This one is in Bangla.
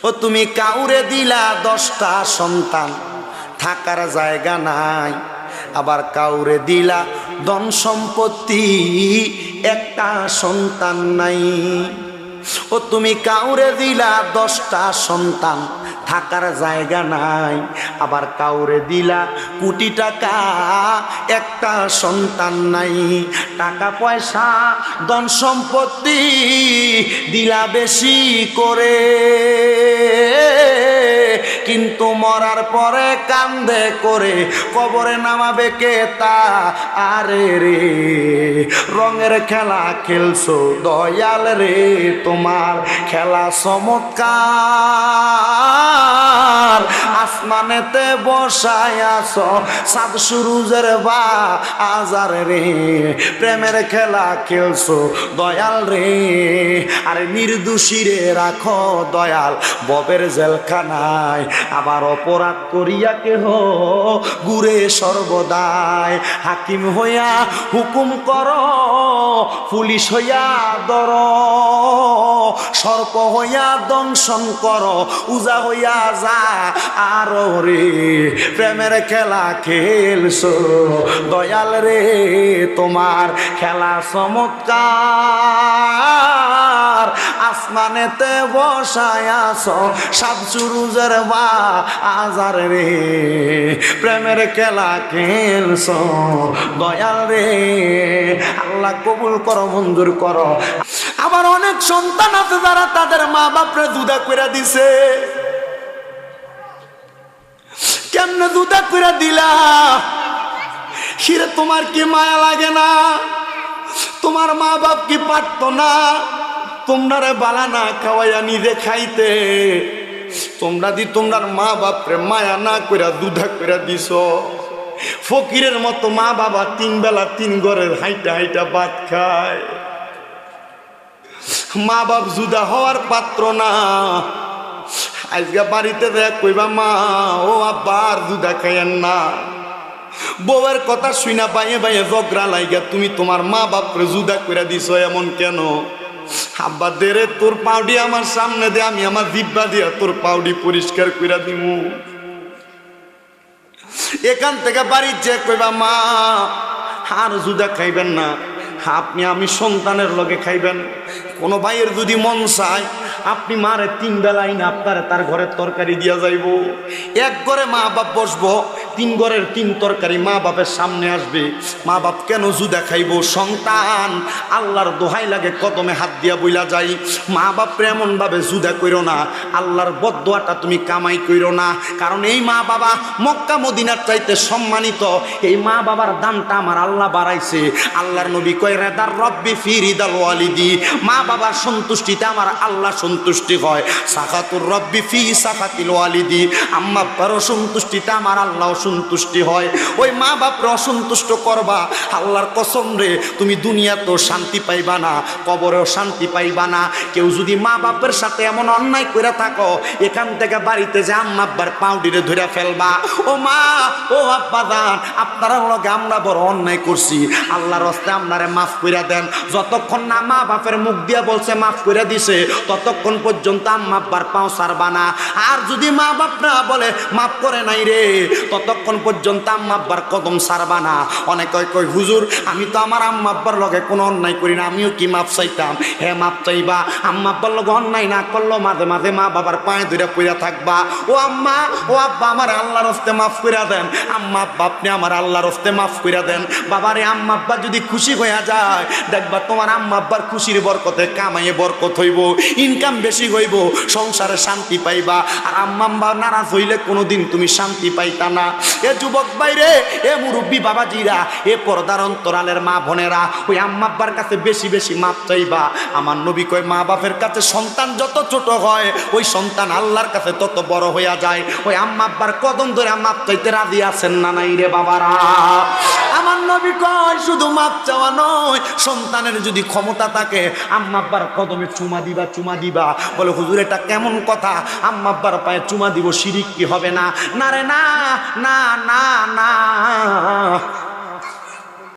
ও তুমি কাউরে দিলা 10টা সন্তান, থাকার জায়গা নাই। আবার কাউরে দিলা ধন সম্পত্তি, একটা সন্তান নাই। ও তুমি কাউরে দিলা 10টা সন্তান, থাকার জায়গা নাই। আবার কাউরে দিলা কোটি টাকা, একটা সন্তান নাই। টাকা পয়সা ধন সম্পত্তি দিলা বেশি করে, কিন্তু মরার পরে কান্দে করে কবরে নামাবে কে তা? আরে রে রঙের খেলা খেলছো দয়াল রে, তোমার খেলা চমৎকার। আসমানেতে বসায় আছো চাঁদ সূরুজের বাজার রে, প্রেমের খেলা খেলছো দয়াল রে। আরে নির্দোষী রে রাখো দয়াল ববের জেলখানায়, আবার অপরাধ করিয়া কেহ ঘুরে সর্বদাই। হাকিম হইয়া হুকুম করো, পুলিশ হইয়া ধর, সর্প হইয়া দংশন করো, উজা হইয়া যা আর রে। প্রেমের খেলা খেলছো দয়াল রে, তোমার খেলা চমৎকার। আসমানেতে বসায় আছো সাত সুরুজের বাজার রে, প্রেমের খেলা খেলছো দয়াল রে। আল্লাহ কবুল করো, মঞ্জুর করো। আবার অনেক সন্তান আছে যারা তাদের মা বাপরে জুদা করে দিছে। কেমনে জুদা করে দিলা? হিরে তোমার কি মায়া লাগে না? তোমার মা বাপ কি পারতো না তোমরা বালা না খাওয়াইয়া নিজে খাইতে? তোমরা দি তোমরার মা বাপরে মায়া না কইরা দুধা কইরা দিছ। ফকিরের মতো মা বাবা 3 বেলা 3 ঘরের হাইটা হাইটা ভাত খায়। মা বাপ জুদা হওয়ার পাত্র না। আজকে বাড়িতে দেখ কইবা মা ও আব্বা আর জুদা খাইয়েন না। বউয়ের কথা শুনা বাইয়ে বাইয়ে ঝগড়া লাইগা তুমি তোমার মা বাপরে জুদা কইরা দিছ। এমন কেন? আব্বা দে রে তোর পাউডি আমার সামনে দে, আমি আমার জিব্বা দিয়া তোর পাউডি পরিষ্কার কইরা দিমু। এখান থেকে বাড়ি যে কইবা মা আর জুদা খাইবেন না, আপনি আমি সন্তানের লগে খাইবেন। কোনো ভাইয়ের যদি মন চায় আপনি মারে 3 বেলাই না আপনারে তার ঘরের তরকারি দিয়া যাইব। এক ঘরে মা বাপ বসবো, 3 ঘরের 3 তরকারি মা বাপের সামনে আসবে। মা বাপ কেন জুদা খাইব? সন্তান আল্লাহর দোহাই লাগে কদমে হাত দিয়া বইলা যাই, মা বাপরে এমন ভাবে জুদা কইরো না। আল্লাহর বদদোয়াটা তুমি কামাই কইরো না। কারণ এই মা বাবা মক্কা মদিনার চাইতে সম্মানিত। এই মা বাবার দামটা আমার আল্লাহ বাড়াইছে। আল্লাহর নবী কয় রেদার রব্বি ফি রিদাল ওয়ালিদি, মা বাবার সন্তুষ্টিতে আমার আল্লাহ সন্তুষ্টি হয়। সাখাতুর রব্বি ফি সাখাতিল ওয়ালিদি, আম্মা আব্বার অসন্তুষ্টিতে আমার আল্লাহ সন্তুষ্টি হয়। ওই মা বাপরে অসন্তুষ্ট করবা, আল্লাহর কসম রে তুমি দুনিয়াতেও শান্তি পাইবা না, কবরেও শান্তি পাইবা না। কেউ যদি মা বাপের সাথে এমন অন্যায় করে থাকো, এখান থেকে বাড়িতে যে আম্মা আব্বার পাউডিরে ধরে ফেলবা। ও মা ও আব্বা দান, আপনারা লগে আমরা বড় অন্যায় করছি, আল্লাহর রাস্তায় আপনারে মাফ কইরা দেন। যতক্ষণ না মা বাপের মুখ দিয়া বলছে মাফ কইরা দিছে, ততক্ষণ পর্যন্ত আম্মা আব্বার পাও ছাড়বা না। আর যদি মা বাপ না বলে মাফ করে নাই রে, ততক্ষণ পর্যন্ত আম্মা আব্বার কদম ছাড়বা না। অনেক কয় হুজুর আমি তো আমার আম্মা আব্বার লগে কোনো অন্যায় করি না, আমিও কি মাফ চাইতাম? হ্যাঁ মাফ চাইবা। আম্মা আব্বার লগে অন্যায় না করলেও মাঝে মাঝে মা বাবার পায়ে ধরে পইরা থাকবা। ও আম্মা ও আব্বা আমার আল্লাহর রাস্তায় মাফ কইরা দেন। আম্মা আব্বা আপনি আমার আল্লাহর রাস্তায় মাফ কইরা দেন। বাবারে আম্মা আব্বা যদি খুশি হইয়া যায়, দেখবা তোমার আম্মা আব্বার খুশির বরকতে কামাইয়ে বরকত হইব, ইনকাম বেশি হইব, সংসারে শান্তি পাইবা। আর আম্মা আব্বা নারাজ হইলে কোনোদিন তুমি শান্তি পাইতা না। এ যুবক ভাইরে, এ মুরব্বী বাবাজিরা, এ পর্দার অন্তরালের মা বোনেরা, ওই আম্মা আব্বার কাছে বেশি বেশি মাপ চাইবা। আমার নবী কয় মা বাপের কাছে সন্তান যত ছোট হয়, ওই সন্তান আল্লাহর কাছে তত বড় হইয়া যায়। ওই আম্মা আব্বার কদম ধরে মাপ চাইতে রাজি আছেন না নাই রে বাবারা? আমার নবী কয় শুধু মাপ চাওয়া নয়, সন্তানের যদি ক্ষমতা থাকে আম্মা আব্বার কদমে চুমা দিবা, চুমা দিবা। বলে হুজুর এটা কেমন কথা? আম্মা আব্বার পায়ে চুমা দিব শিরিক কি হবে না? না রে না না না না,